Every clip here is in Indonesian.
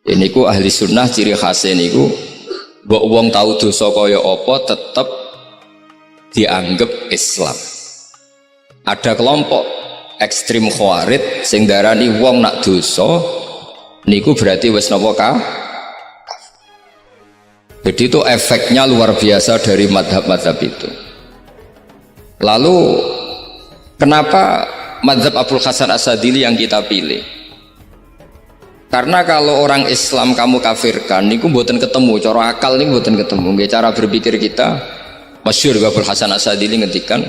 Ini ku ahli sunnah ciri khasnya niku mbok wong tahu dosa kaya apa tetep dianggap Islam. Ada kelompok ekstrim khawarij sing darani wong nak dosa niku berarti wis napa Jadi itu efeknya luar biasa dari madhab-madhab itu. Lalu kenapa madhab Abul Hasan As-Sadili yang kita pilih? Karena kalau orang Islam kamu kafirkan niku mboten ketemu, cara akal niku mboten ketemu. Nggih cara berpikir kita masyhur Abul Hasan As-Sadili ngendikan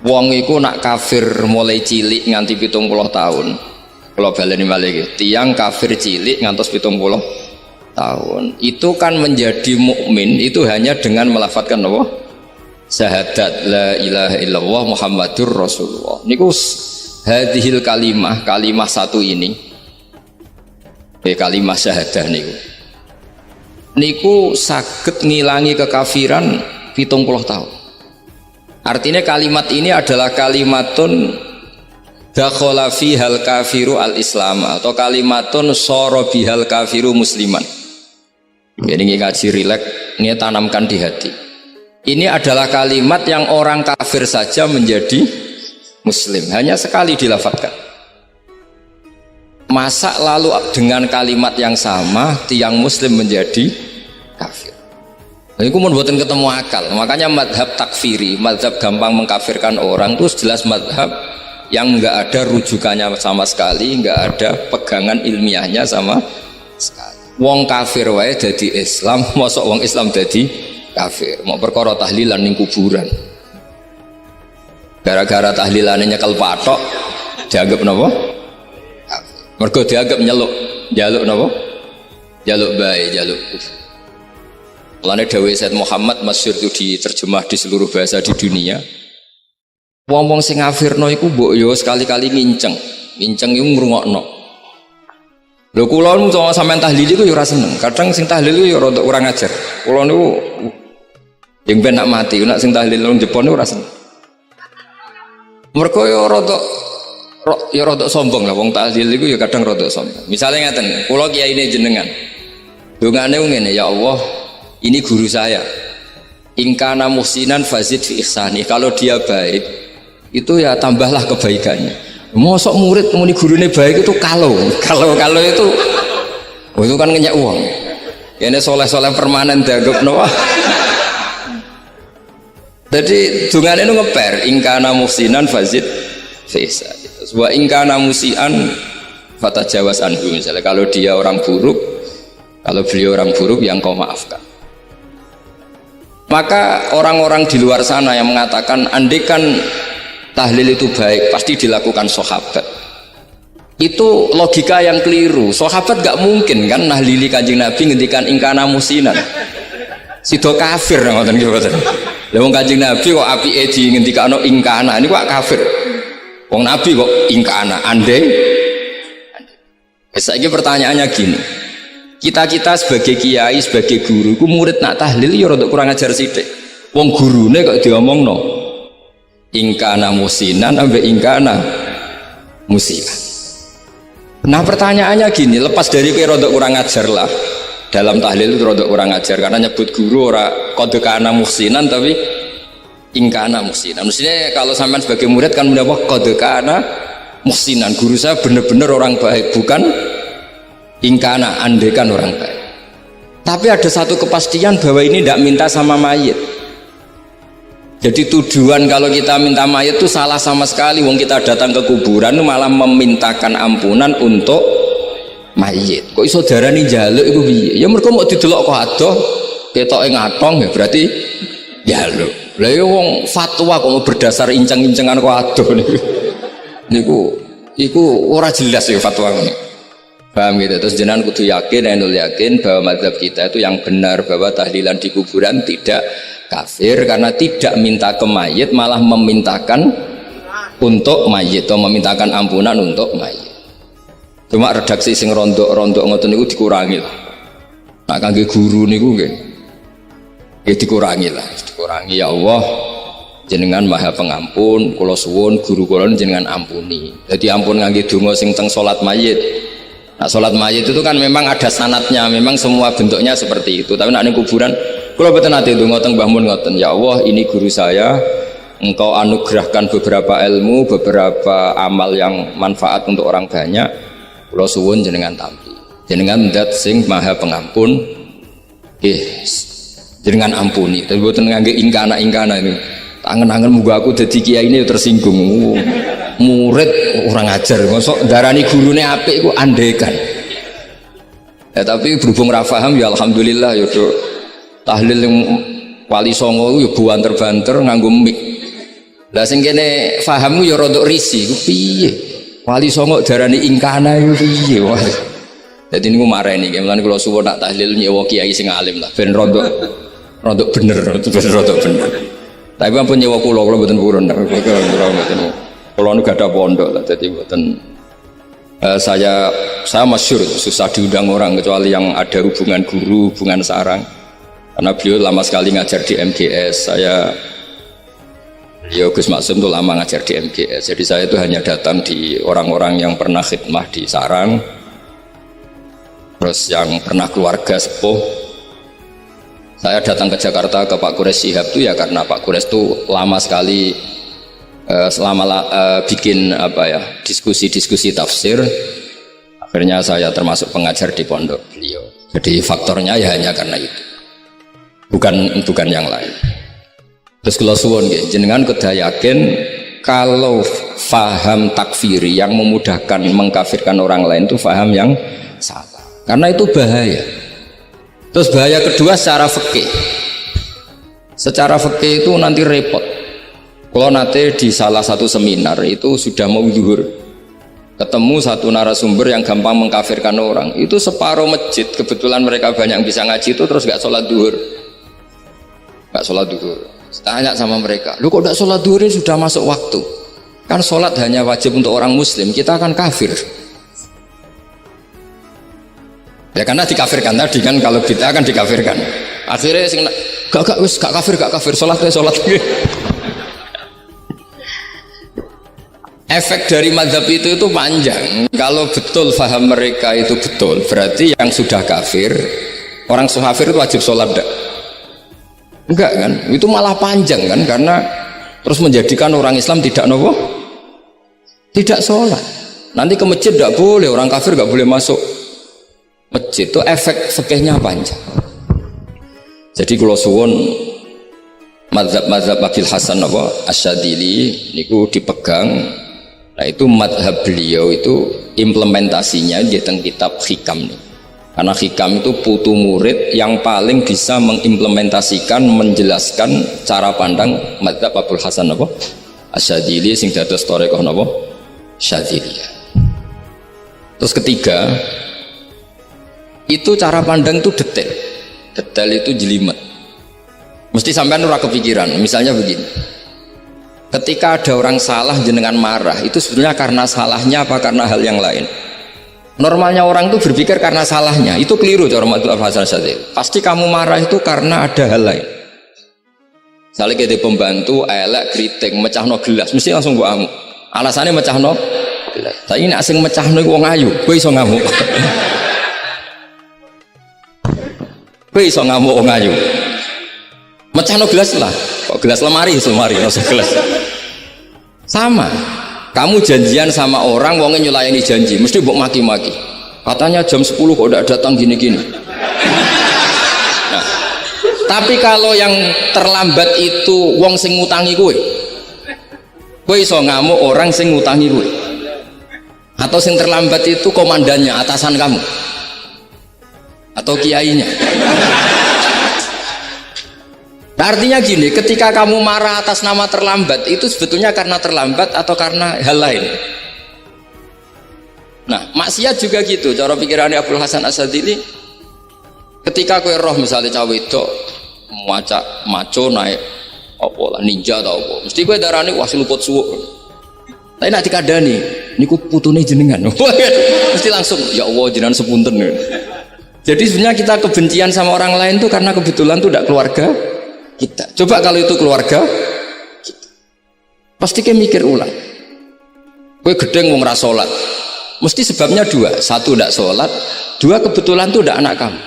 wong iku nak kafir mulai cilik nganti 70 tahun. Kalau baleni malih tiang kafir cilik ngantos 70 tahun. Itu kan menjadi mukmin itu hanya dengan melafadzkan apa? Syahadat la ilaha illallah Muhammadur Rasulullah. Niku hadhil kalimat satu ini. Kalimat syahadah niku saged ngilangi kekafiran 70 tahun. Artinya kalimat ini adalah kalimatun dakhala fihal kafiru al-islam atau kalimatun sara bihal kafiru musliman. Ini ngaji rileks, ini tanamkan di hati. Ini adalah kalimat yang orang kafir saja menjadi muslim, hanya sekali dilafadzkan. Masa lalu dengan kalimat yang sama tiang muslim menjadi kafir. Ini kumun buatan ketemu akal. Makanya madhab takfiri, madhab gampang mengkafirkan orang itu jelas madhab yang enggak ada rujukannya sama sekali, enggak ada pegangan ilmiahnya sama sekali. Wong kafir wae jadi Islam, mosok wong Islam jadi kafir. Mau perkara tahlilan ning kuburan. Gara-gara tahlilannya nyekel patok dianggap napa? Mergo dianggap jaluk napa? Jaluk bae, jaluk kufur. Mulane dawuh Said Muhammad masyhur itu diterjemah di seluruh bahasa di dunia. Wong-wong sing ngafirno iku mbok yo sekali-kali nginceng iku ngrungokno. Lho kula nu sampean tahlil iku yo ora seneng. Kadang sing tahlil iku yo rada kurang ajar. Kula niku yang ben nak mati, nak sing tahlil nang Jepang niku ora seneng. Mergo yo rada sombong lah wong tahlil iku ya kadang rada sombong. Misalnya ngaten, kula kiyaine jenengan. Dongane ngene, ya Allah, ini guru saya. Ingkana muhsinan fazid fi ihsani. Kalau dia baik, itu ya tambahlah kebaikannya. Mosok murid muni gurune baik itu kalau itu itu kan ngenyek uang. Kene soleh-soleh permanen dianggap noah. Jadi dongane itu ngeper, ingkana muhsinan fazid fi ihsani. Wa ingkana musian fatajawaz anhu, misalnya kalau dia orang buruk, kalau beliau orang buruk yang kau maafkan. Maka orang-orang di luar sana yang mengatakan andekan tahlil itu baik pasti dilakukan sahabat, itu logika yang keliru. Sahabat gak mungkin kan nahlili Kanjeng Nabi ngendikan ingkana musinan sido kafir ngoten nggih mboten. Lah wong Kanjeng Nabi kok apike di ngendikano ingkana ini kok kafir. Wong Nabi kok ingkana andai. Saiki pertanyaannya gini, kita sebagai kiai, sebagai guru, ku murid nak tahlil ya rada kurang ajar sithik. Wong gurune kok diomongno ingkana musinan ambek ingkana musian. Nah pertanyaannya gini, lepas dari kira rada kurang ajar lah dalam tahlil itu rada kurang ajar karena nyebut guru ora kode kana musinan tapi ingkana muhsinan. Maksudnya kalau sampean sebagai murid kan mendapat kode kana muhsinan, guru saya benar-benar orang baik, bukan ingkana andekan orang baik. Tapi ada satu kepastian bahwa ini tidak minta sama mayit. Jadi tujuan kalau kita minta mayit itu salah sama sekali. Wong kita datang ke kuburan malah memintakan ampunan untuk mayit. Kok iso darani njaluk iku piye? Ya mergo mau didelok kok adoh ketoke ngatong ya berarti njaluk. Lah ya wong fatwa kok mau berdasar inceng-incengan kok adoh niku ora jelas ya fatwa ini. Paham gitu. Terus jenengan kudu yakin, ainul yakin bahwa mazhab kita itu yang benar, bahwa tahlilan di kuburan tidak kafir karena tidak minta ke mayit, malah memintakan untuk mayit atau memintakan ampunan untuk mayit. Cuma redaksi sing rondok-rondok ngoten niku dikurangi lah. Nah kangge guru niku nggih dikurangi lah, dikurangi. Ya Allah, jenengan maha pengampun, kula suwun guru kula jenengan ampuni. Jadi ampun ngangge donga sing teng salat mayit. Nah, sholat mayit itu kan memang ada sanatnya, memang semua bentuknya seperti itu. Tapi nak ning kuburan, kalau betul nanti itu ngotong bangun ngoten, ya Allah ini guru saya, engkau anugerahkan beberapa ilmu, beberapa amal yang manfaat untuk orang banyak. Kula suwun jenengan tampi, jenengan dat sing maha pengampun, jenengan ampuni. Tapi buatan ngangge ingkana ini. Tangan-tangan muga aku jadi kiai ini tersinggung. Murid orang ajar, masuk darani gurune apik iku andekan. Ya tapi berhubung ra paham ya alhamdulillah ya do. Tahlil yang Wali Songo ya banter-banter nganggo mik. Lah sing kene paham ya rada risi ku piye? Wali Songo darani ingkana iku piye wah. Dadi niku mareni mulane kula suwun nak tahlil nyewa kiai sing alim lah ben rada bener, rada bener. Tapi ampun nyewa kula mboten purun. Kula nu gak ada pondok lah, jadi mboten saya masyhur susah diundang orang kecuali yang ada hubungan guru, hubungan sarang. Karena beliau lama sekali ngajar di MGS. Beliau Gus Maksum itu lama ngajar di MGS. Jadi saya itu hanya datang di orang-orang yang pernah khidmah di sarang, terus yang pernah keluarga sepuh. Saya datang ke Jakarta ke Pak Quraisy Shihab itu ya karena Pak Quraisy itu lama sekali bikin diskusi tafsir. Akhirnya saya termasuk pengajar di pondok beliau. Jadi faktornya ya hanya karena itu, bukan yang lain. Terus kalau suwon jenengan kedah yakin kalau faham takfiri yang memudahkan mengkafirkan orang lain itu faham yang salah, karena itu bahaya. Terus bahaya kedua secara fikih. Secara fikih itu nanti repot. Kalau nanti di salah satu seminar itu sudah mau zuhur, ketemu satu narasumber yang gampang mengkafirkan orang, itu separuh masjid kebetulan mereka banyak yang bisa ngaji itu terus gak sholat zuhur. Tanya sama mereka, lu kok gak sholat zuhur ini sudah masuk waktu? Kan sholat hanya wajib untuk orang muslim, kita akan kafir. Ya karena dikafirkan tadi kan, kalau kita akan dikafirkan. Akhirnya gak kafir, sholat. Efek dari mazhab itu panjang. Kalau betul faham mereka itu betul, berarti yang sudah kafir, orang kafir itu wajib sholat enggak kan? Itu malah panjang kan, karena terus menjadikan orang Islam tidak sholat. Nanti ke masjid tidak boleh, orang kafir nggak boleh masuk masjid. Itu efek fikihnya panjang. Jadi kalau suwon mazhab Abil Hasan Asyadzili niku dipegang. Nah itu madhab beliau itu implementasinya di teng kitab Hikam nih. Karena Hikam itu putu murid yang paling bisa mengimplementasikan, menjelaskan cara pandang madhab Abul Hasan Asyadzili sing dados thariqah Syadziliyah. Terus ketiga, itu cara pandang itu detail itu jelimet. Mesti sampean ora kepikiran. Misalnya begini. Ketika ada orang salah jenengan marah, itu sebetulnya karena salahnya apa karena hal yang lain? Normalnya orang itu berpikir karena salahnya, itu keliru cara Abul Hasan Asyadzili. Pasti kamu marah itu karena ada hal lain. Misalnya kita pembantu, elek, kritik, mecahno gelas, mesti langsung gua ngamuk. Alasannya mecahno gelas. Tapi ini asing mecahno wong ayu, gue iso ngamuk. Gue iso ngamuk wong ayu. Mecahno gelas lah, kok gelas lemari, rasa gelas. Sama, kamu janjian sama orang, wongnya nyulayani janji, mesti mbok maki-maki. Katanya jam 10 kok udah datang gini-gini. Nah, tapi kalau yang terlambat itu wong sing ngutangi kowe iso ngamuk orang sing ngutangi kowe. Atau sing terlambat itu komandannya, atasan kamu. Atau kiainya. Artinya gini, ketika kamu marah atas nama terlambat, itu sebetulnya karena terlambat atau karena hal lain. Nah, maksiat juga gitu. Cara pikirannya Abul Hasan Asyadzili, ketika kowe roh misalnya cawe itu maco naik apa lah ninja atau apa, mesti kowe darani wah siluput suwuk. Tapi nak dikandani, niku putune jenengan. Mesti langsung ya Allah jenengan sepunten. Jadi sebenarnya kita kebencian sama orang lain itu karena kebetulan itu tidak keluarga kita. Coba kalau itu keluarga kita, pasti kayak mikir ulang. Gue gedeng wong ra salat, Mesti sebabnya dua. Satu tidak sholat, dua kebetulan itu tidak anak kamu.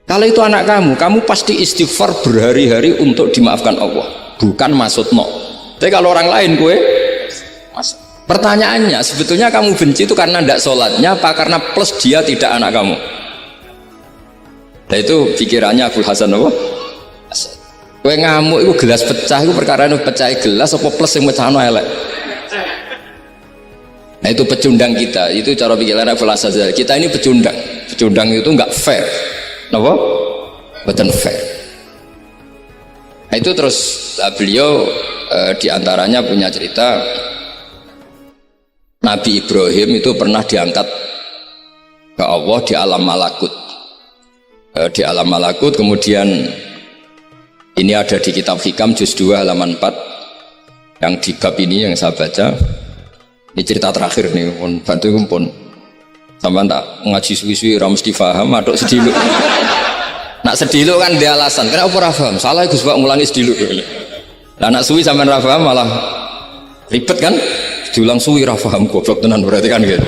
Kalau itu anak kamu, kamu pasti istighfar berhari-hari untuk dimaafkan Allah. Bukan maksud no. Tapi kalau orang lain kue, pertanyaannya sebetulnya kamu benci itu karena tidak sholatnya apa karena plus dia tidak anak kamu? Nah itu pikirannya Abul Hasan apa? Kue ngamuk itu gelas pecah itu perkara itu pecah gelas apa plus yang pecah elek. Nah itu pecundang kita, itu cara pikiran Abul Hasan. Kita ini pecundang itu nggak fair, kenapa? Bukan fair. Nah itu terus beliau diantaranya punya cerita Nabi Ibrahim itu pernah diangkat ke Allah di alam malakut. Di alam malakut kemudian ini ada di kitab Hikam juz 2 halaman 4 yang di bab ini yang saya baca. Ini cerita terakhir nih, pun bantu pun. Sampai tak ngaji suwi-suwi ora mesti paham, aduk sediluk. Nak sediluk kan dia alasan. Kenapa ora paham? Salah Gus Pak ngulangi sediluk. Lah nak suwi sampean ora paham malah ribet kan? Diulang suwi ora paham goblok tenan berarti kan gitu.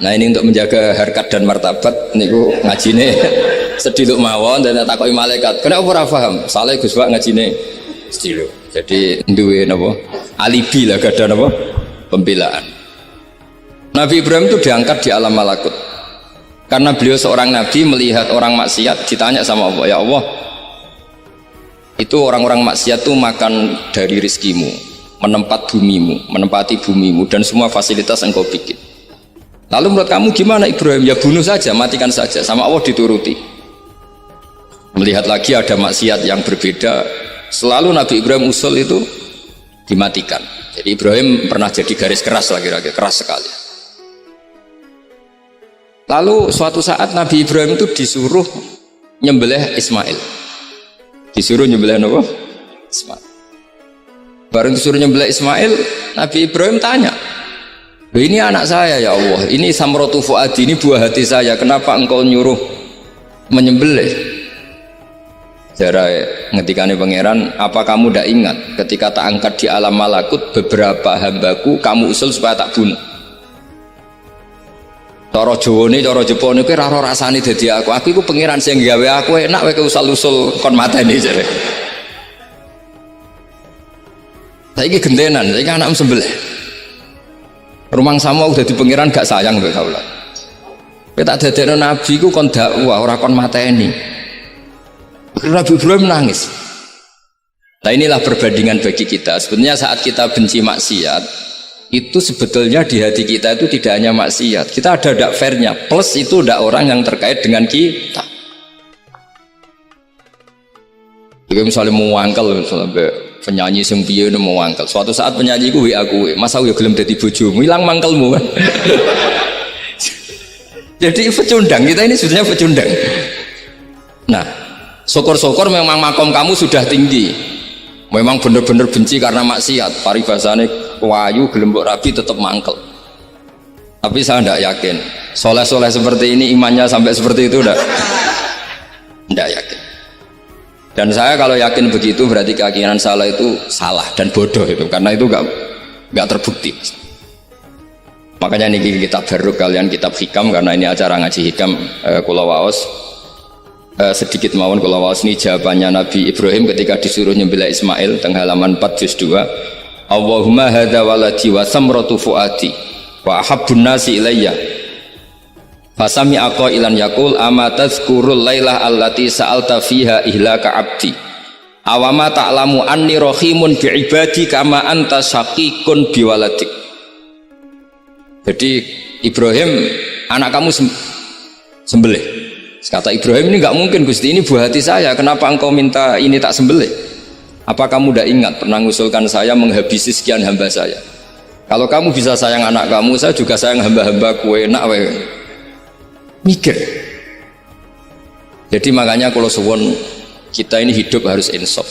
Nah ini untuk menjaga harkat dan martabat niku ngajine sediluk mawon dan takoki malaikat. Kenapa ora paham? Salah Gus Pak ngajine sediluk. Jadi duwe napa? Alibi lah gadah napa? Pembelaan. Nabi Ibrahim itu diangkat di alam malakut karena beliau seorang nabi melihat orang maksiat ditanya sama Allah, ya Allah itu orang-orang maksiat itu makan dari rizkimu, menempati bumimu dan semua fasilitas engkau bikin. Lalu menurut kamu gimana Ibrahim? Ya bunuh saja, matikan saja. Sama Allah dituruti. Melihat lagi ada maksiat yang berbeda, selalu Nabi Ibrahim usul itu dimatikan. Jadi Ibrahim pernah jadi garis keras lagi, keras sekali. Lalu suatu saat Nabi Ibrahim itu disuruh nyembelih Ismail. Disuruh nyembelih apa? Ismail. Baru disuruh nyembelih Ismail, Nabi Ibrahim tanya, ini anak saya ya Allah, ini samratu fuadi, ini buah hati saya, kenapa engkau nyuruh menyembelih? Jarai ngetikane pangeran, apa kamu tidak ingat ketika tak angkat di alam malakut beberapa hambaku kamu usul supaya tak bunuh? Cara Jawa ini, cara Jepang ini raro rasani jadi aku itu pangeran sing gawe aku enak wae usul-usul kon mateni jare. Saiki gentenan, saiki anakmu sembelih. Rumang sama udah di pangeran gak sayang mbek kaula. Kowe tak dadekno nabi ku kon dakwah ora kon mateni. Nabi Ibrahim nangis. Nah inilah perbandingan bagi kita. Sebenarnya saat kita benci maksiat itu sebetulnya di hati kita itu tidak hanya maksiat, kita ada dak fairnya, plus itu dak orang yang terkait dengan kita. Jika misalnya mau wangkel, misalnya penyanyi sing piye mau wangkel, suatu saat penyanyi ku WA ku, masa aku gelem dadi bojomu, hilang mangkelmu kan. Jadi pecundang, kita ini sebetulnya pecundang. Nah, syukur-syukur memang makom kamu sudah tinggi, memang benar-benar benci karena maksiat, paribasane wayu gelembok rabi tetap mangkel. Tapi saya tidak yakin soleh-soleh seperti ini imannya sampai seperti itu tidak yakin. Dan saya kalau yakin begitu berarti keyakinan salah itu salah dan bodoh itu, karena itu nggak terbukti. Makanya ini kitab baru kalian kitab Hikam, karena ini acara ngaji Hikam kula waos sedikit mawon kula waos ini jawabannya Nabi Ibrahim ketika disuruh nyembelih Ismail teng halaman 4 juz 2. Allahumma hadza waladi wa samratu fuadi wa ahabbun nasi ilayya fasami aqailan yaqul ama tazkurul lailah allati sa'alta fiha ihlaka abdi awama ta'lamu anni rahimun bi ibadi kama anta syaqiqun bi waladik. Jadi Ibrahim, anak kamu sembelih. Kata Ibrahim, ini nggak mungkin Gusti, ini buah hati saya, kenapa engkau minta ini tak sembelih? Apa kamu tidak ingat pernah mengusulkan saya menghabisi sekian hamba saya? Kalau kamu bisa sayang anak kamu, saya juga sayang hamba-hamba kue enak we. Mikir. Jadi makanya kalau suwon kita ini hidup harus insaf.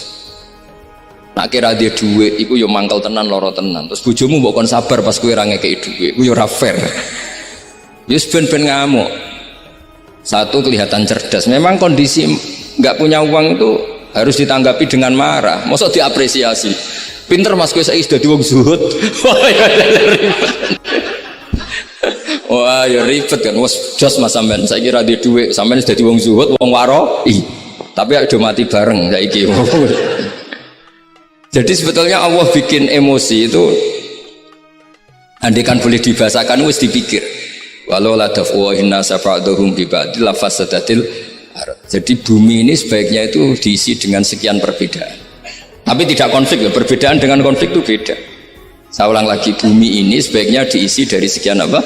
Nak kira dia duit, iku yo mangkel tenan loro tenan. Terus bojomu mbok kon sabar pas kue ra ngekeki duit, iku yo ora fair. Yus ben ngamuk. Satu kelihatan cerdas. Memang kondisi nggak punya uang itu harus ditanggapi dengan marah, masa diapresiasi. Pinter mas, gue saya sudah wong zuhud. Wah, ya ribet kan. Wes jos Mas sampean. Saya kira di duit sampean sudah di wong zuhud, wong waro. Tapi ada mati bareng saiki. Jadi sebetulnya Allah bikin emosi itu andai kan boleh dibahasakan wis dipikir. Walau la daf'uhin nasa ba'dhum bi ba'dil lafasadatil ardh. Jadi bumi ini sebaiknya itu diisi dengan sekian perbedaan. Tapi tidak konflik, perbedaan dengan konflik itu beda. Saya ulang lagi, bumi ini sebaiknya diisi dari sekian apa?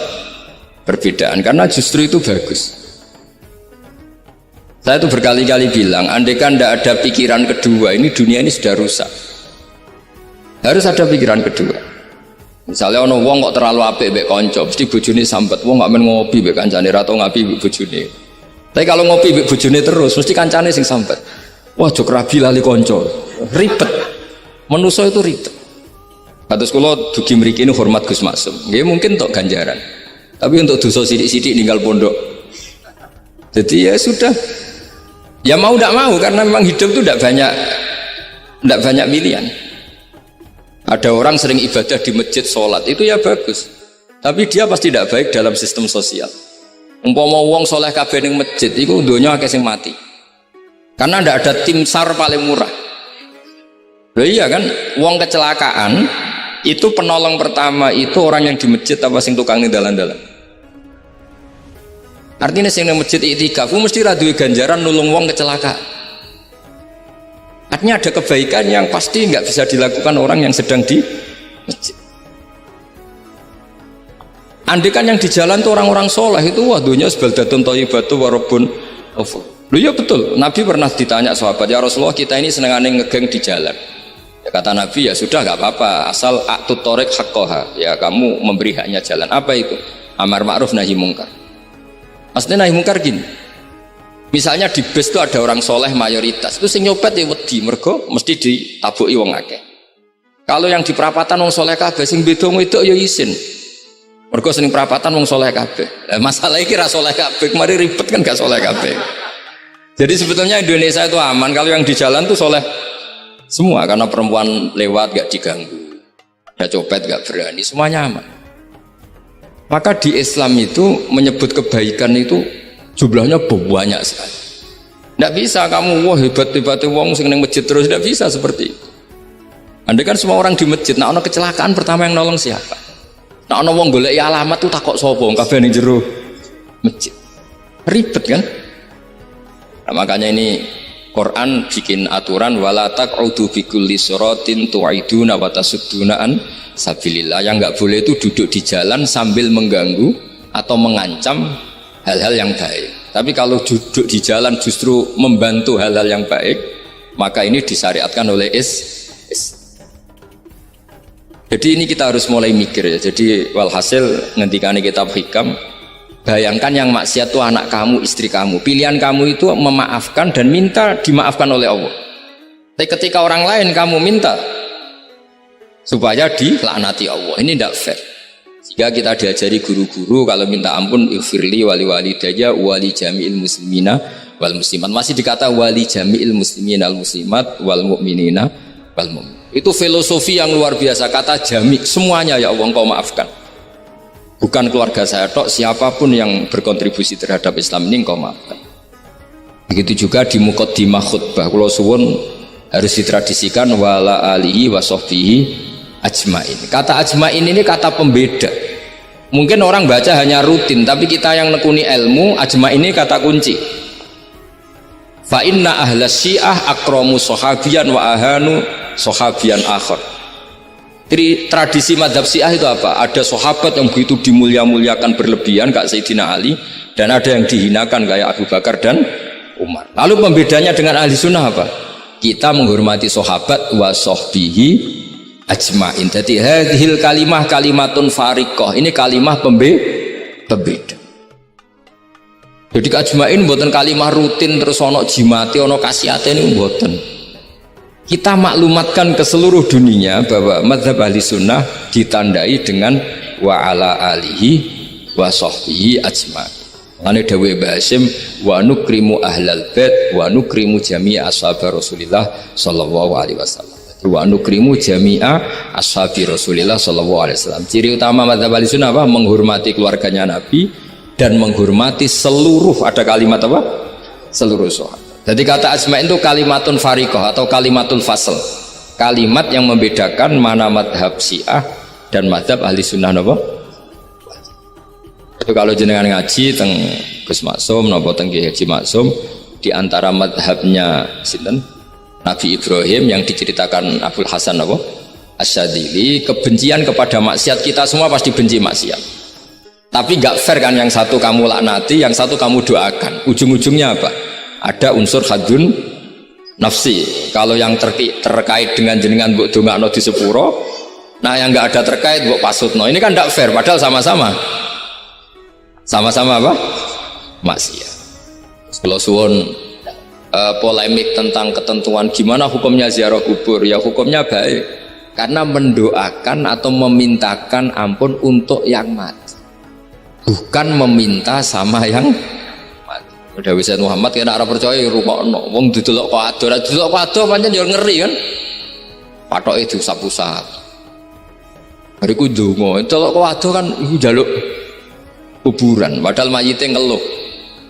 Perbedaan, karena justru itu bagus. Saya itu berkali-kali bilang, andai kan tidak ada pikiran kedua, ini dunia ini sudah rusak. Harus ada pikiran kedua. Misalnya ono wong kok terlalu apik mbek kanca, mesti bojone sambat, wong gak men ngopi mbek kancane ra tau ngapi mbek bojone. Tapi kalau ngopi mbek bojone terus, mesti kancane sing sambat. Wah, jok rabi lali kanca. Ribet. Manusa itu ribet. Kados kula dugi mriki ini hormat Gus Maksum. Nggih mungkin tok ganjaran. Tapi untuk dosa sidik-sidik ninggal pondok. Jadi ya sudah. Ya mau tidak mau karena memang hidup itu tidak banyak pilihan. Ada orang sering ibadah di masjid sholat itu ya bagus, tapi dia pasti tidak baik dalam sistem sosial. Umpama wong soleh kabeh ning masjid itu donya akeh sing mati karena tidak ada tim SAR paling murah. Loh iya kan, wong kecelakaan itu penolong pertama itu orang yang di masjid apa sing tukang ning dalan-dalan. Artinya sing ning masjid iktikaf mesti ra duwe ganjaran nulung wong kecelakaan. Artinya ada kebaikan yang pasti nggak bisa dilakukan orang yang sedang di masjid. Andai kan yang di jalan itu orang-orang soleh itu wah dunya sebaldatun thayyibatu warabun ghafur. Loh ya betul, Nabi pernah ditanya sahabat, ya Rasulullah kita ini senengane ngegeng di jalan. Ya kata Nabi, ya sudah nggak apa-apa, asal a'tut thoriq haqqaha, ya kamu memberi haknya jalan. Apa itu? Amar ma'ruf nahi mungkar. Maksudnya nahi mungkar gini, misalnya di bus itu ada orang soleh mayoritas, itu sing nyopet ya wedi, mergo mesti ditabuki wong akeh. Kalau yang di perapatan wong soleh kabeh, sing beda itu ya isin. Mergo sing perapatan wong soleh kabeh. Masalah iki ra soleh kabeh, kemari ribet kan gak soleh kabeh. Jadi sebetulnya Indonesia itu aman kalau yang di jalan tuh soleh semua, karena perempuan lewat gak diganggu, ada copet gak berani, semuanya aman. Maka di Islam itu menyebut kebaikan itu jumlahnya banyak sekali. Tidak bisa kamu wah hebat-hebat wong sing ning masjid terus, tidak bisa seperti itu. Andai kan semua orang di masjid, nah ono kecelakaan pertama yang nolong siapa? Nah ono wong golek alamat tuh takok sapa wong kabeh ning jero masjid. Ribet kan? Nah, makanya ini Quran bikin aturan wala taq'udu bi kulli siratin tu'iduna wa tasudduna an sabilillah. Yang enggak boleh itu duduk di jalan sambil mengganggu atau mengancam hal-hal yang baik. Tapi kalau duduk di jalan justru membantu hal-hal yang baik, maka ini disyariatkan oleh Jadi ini kita harus mulai mikir ya. Jadi walhasil ngendikane kitab Hikam, bayangkan yang maksiat itu anak kamu, istri kamu. Pilihan kamu itu memaafkan dan minta dimaafkan oleh Allah. Tapi ketika orang lain kamu minta supaya dilaknati Allah, ini tidak fair. Jika kita diajari guru-guru kalau minta ampun ighfirli wali walidayya wali jami'il muslimina wal muslimat, masih dikata wali jami'il muslimina wal muslimat wal mu'minina wal mu'min. Itu filosofi yang luar biasa, kata jami' semuanya ya Allah engkau maafkan. Bukan keluarga saya tok, siapapun yang berkontribusi terhadap Islam ini engkau maafkan. Begitu juga di muqaddimah khutbah kula suwun harus ditradisikan wala alihi wa sahbihi ajmain. Kata ajmain ini kata pembeda. Mungkin orang baca hanya rutin, tapi kita yang nekuni ilmu, ajmain ini kata kunci. Fa inna ahlas syiah akramu sahabiyan wa ahanu sahabiyan akhar. Jadi tradisi madhab syiah itu apa? Ada sahabat yang begitu dimulia-muliakan berlebihan kayak Sayyidina Ali, dan ada yang dihinakan kayak Abu Bakar dan Umar. Lalu pembedanya dengan ahli sunnah apa? Kita menghormati sahabat wa sahbihi ajmain. Jadi hadhil kalimah kalimatun fariqah. Ini kalimah pembeda. Jadi ajmain buatan kalimah rutin terus ono jimati ono kasiate ini buatan. Kita maklumatkan ke seluruh dunia bahwa mazhab ahli sunnah ditandai dengan wa ala alihi wa sahbihi ajmain. Ane dawe Basim wa nukrimu ahlal bait wa nukrimu jami'a ashab Rasulillah sallallahu alaihi wasallam. wa nukrimu jami'a ashabi Rasulillah sallallahu alaihi wasallam. Ciri utama mazhab Ahlussunnah apa? Menghormati keluarganya Nabi dan menghormati seluruh, ada kalimat apa? Seluruh sahabat. Jadi kata ajma'in itu kalimatun fariqah atau kalimatul fasl. Kalimat yang membedakan mana madhab Syiah dan madhab Ahlussunnah apa? Itu kalau jenengan ngaji teng Gus Maksum napa teng Haji Maksum, di antara madhabnya sinten? Nabi Ibrahim yang diceritakan Abdul Hasan apa? Asyadili, kebencian kepada maksiat, kita semua pasti benci maksiat. Tapi gak fair kan, yang satu kamu laknati, yang satu kamu doakan. Ujung-ujungnya apa? Ada unsur hadun nafsi. Kalau yang terkait dengan jenengan mbok dongakno di sepuro, nah yang gak ada terkait mbok pasutno. Ini kan gak fair, padahal sama-sama apa? Maksiat. Kalau suwun polemik tentang ketentuan gimana hukumnya ziarah kubur, ya hukumnya baik karena mendoakan atau memintakan ampun untuk yang mati, bukan meminta sama yang mati. Udah bisa Muhammad kena arah percaya rungokno wong didelok kok ado pancen yo ngeri kan, patoke diusap-usap bariku ndonga delok kok ado kan iku njaluk kuburan padahal mayite ngeluh.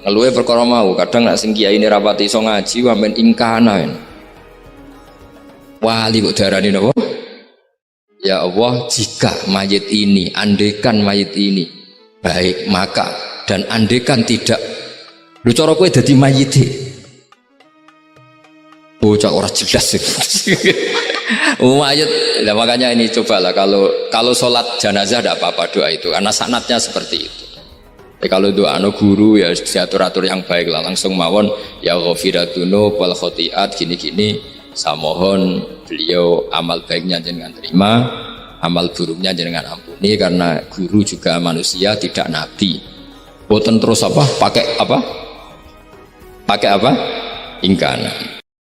Ngeluhe perkara mau, kadang nak sing kiai ini rapati iso ngaji wamen ingkana. Wali kok darani napa? Ya Allah, jika mayit ini, andekan mayit ini baik, maka dan andekan tidak. Lu cara kowe dadi mayite. Bocah ora jelas. Mayit, nah makanya ini cobalah kalau sholat jenazah tidak apa-apa doa itu karena sanatnya seperti itu. Kalau doa guru ya diatur-atur yang baik lah, langsung mawon ya ghafiratunu wal khotiat gini-gini, saya mohon beliau amal baiknya jangan terima, amal buruknya jangan ampuni, karena guru juga manusia tidak nabi. Boten terus apa pakai apa ingkana.